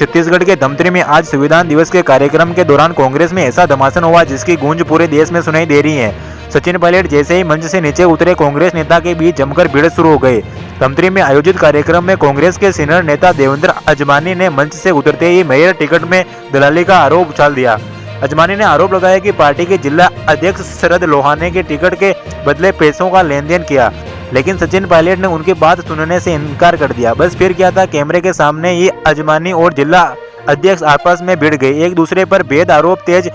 छत्तीसगढ़ के धमतरी में आज संविधान दिवस के कार्यक्रम के दौरान कांग्रेस में ऐसा धमासन हुआ जिसकी गूंज पूरे देश में सुनाई दे रही है। सचिन पायलट जैसे ही मंच से नीचे उतरे, कांग्रेस नेता के बीच जमकर भिड़ंत शुरू हो गई। धमतरी में आयोजित कार्यक्रम में कांग्रेस के सीनियर नेता देवेंद्र अजमानी ने मंच से उतरते ही मेयर टिकट में दलाली का आरोप उछाल दिया। अजमानी ने आरोप लगाया कि पार्टी के जिला अध्यक्ष शरद लोहाने के टिकट के बदले पैसों का लेन देन किया, लेकिन सचिन पायलट ने उनकी बात सुनने से इनकार कर दिया। बस फिर क्या था, कैमरे के सामने ही अजमानी और जिला अध्यक्ष आपस में भिड़ गए, एक दूसरे पर बेद आरोप तेज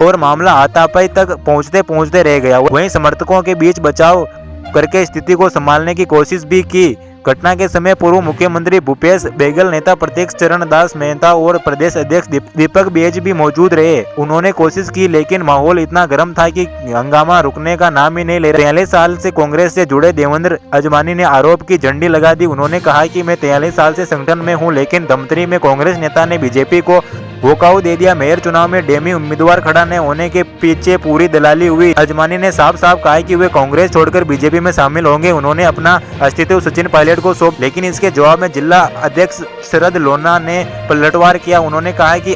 और मामला हाथापाई तक पहुंचते रह गया। वहीं समर्थकों के बीच बचाव करके स्थिति को संभालने की कोशिश भी की। घटना के समय पूर्व मुख्यमंत्री भूपेश बघेल, नेता प्रत्यक्ष चरण दास मेहता और प्रदेश अध्यक्ष दीपक बेज भी मौजूद रहे। उन्होंने कोशिश की, लेकिन माहौल इतना गर्म था कि हंगामा रुकने का नाम ही नहीं ले रहा। 43 साल से कांग्रेस से जुड़े देवेंद्र अजमानी ने आरोप की झंडी लगा दी। उन्होंने कहा कि मैं 43 साल से संगठन में हूं, लेकिन धमतरी में कांग्रेस नेता ने बीजेपी को वॉकआउट दे दिया। मेयर चुनाव में डेमी उम्मीदवार खड़ा न होने के पीछे पूरी दलाली हुई। अजमानी ने साफ साफ कहा कि वे कांग्रेस छोड़कर बीजेपी में शामिल होंगे। उन्होंने अपना अस्तित्व सचिन पायलट को सौंप, लेकिन इसके जवाब में जिला अध्यक्ष शरद लोहाना ने पलटवार किया। उन्होंने कहा कि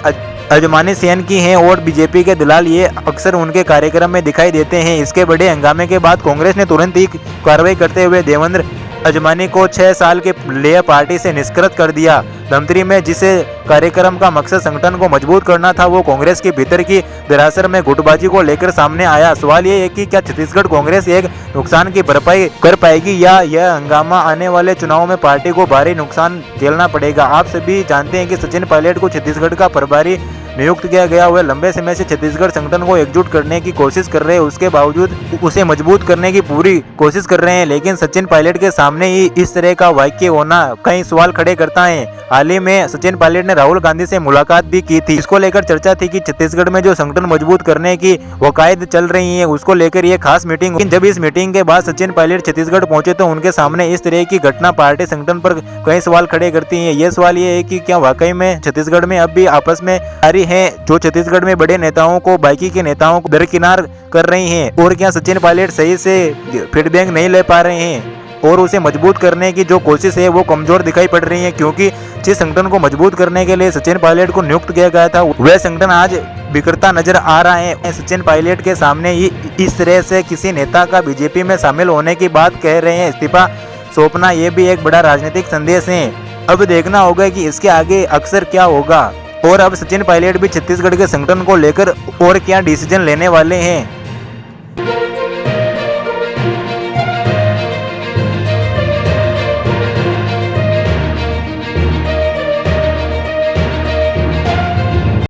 अजमानी सेन की हैं और बीजेपी के दलाल ये अक्सर उनके कार्यक्रम में दिखाई देते हैं। इसके बड़े हंगामे के बाद कांग्रेस ने तुरंत ही कार्रवाई करते हुए देवेंद्र अजमानी को 6 साल के लिए पार्टी से निष्कृत कर दिया। धमतरी में जिसे कार्यक्रम का मकसद संगठन को मजबूत करना था, वो कांग्रेस के भीतर की दरासर में गुटबाजी को लेकर सामने आया। सवाल ये है कि क्या छत्तीसगढ़ कांग्रेस एक नुकसान की भरपाई कर पाएगी या यह हंगामा आने वाले चुनाव में पार्टी को भारी नुकसान झेलना पड़ेगा। आप सभी जानते हैं कि सचिन पायलट को छत्तीसगढ़ का प्रभारी नियुक्त किया गया। हुए लंबे समय से छत्तीसगढ़ संगठन को एकजुट करने की कोशिश कर रहे हैं, उसके बावजूद उसे मजबूत करने की पूरी कोशिश कर रहे हैं, लेकिन सचिन पायलट के सामने ही इस तरह का वाक्य होना कई सवाल खड़े करता है। हाल ही में सचिन पायलट ने राहुल गांधी से मुलाकात भी की थी। इसको लेकर चर्चा थी कि छत्तीसगढ़ में जो संगठन मजबूत करने की वकायद चल रही है, उसको लेकर ये खास मीटिंग। लेकिन जब इस मीटिंग के बाद सचिन पायलट छत्तीसगढ़ पहुंचे तो उनके सामने इस तरह की घटना पार्टी संगठन पर कई सवाल खड़े करती है। ये सवाल ये है कि क्या वाकई में छत्तीसगढ़ में अब भी आपस में जारी है जो छत्तीसगढ़ में बड़े नेताओं को बाकी के नेताओं को दरकिनार कर रही हैं, और क्या सचिन पायलट सही से फीडबैक नहीं ले पा रहे हैं और उसे मजबूत करने की जो कोशिश है वो कमजोर दिखाई पड़ रही है, क्योंकि जिस संगठन को मजबूत करने के लिए सचिन पायलट को नियुक्त किया गया था वह संगठन आज बिखरता नजर आ रहा है। सचिन पायलट के सामने ही इस तरह से किसी नेता का बीजेपी में शामिल होने की बात कह रहे हैं, इस्तीफा सौंपना ये भी एक बड़ा राजनीतिक संदेश है। अब देखना होगा कि इसके आगे अक्सर क्या होगा और अब सचिन पायलट भी छत्तीसगढ़ के संगठन को लेकर और क्या डिसीजन लेने वाले हैं।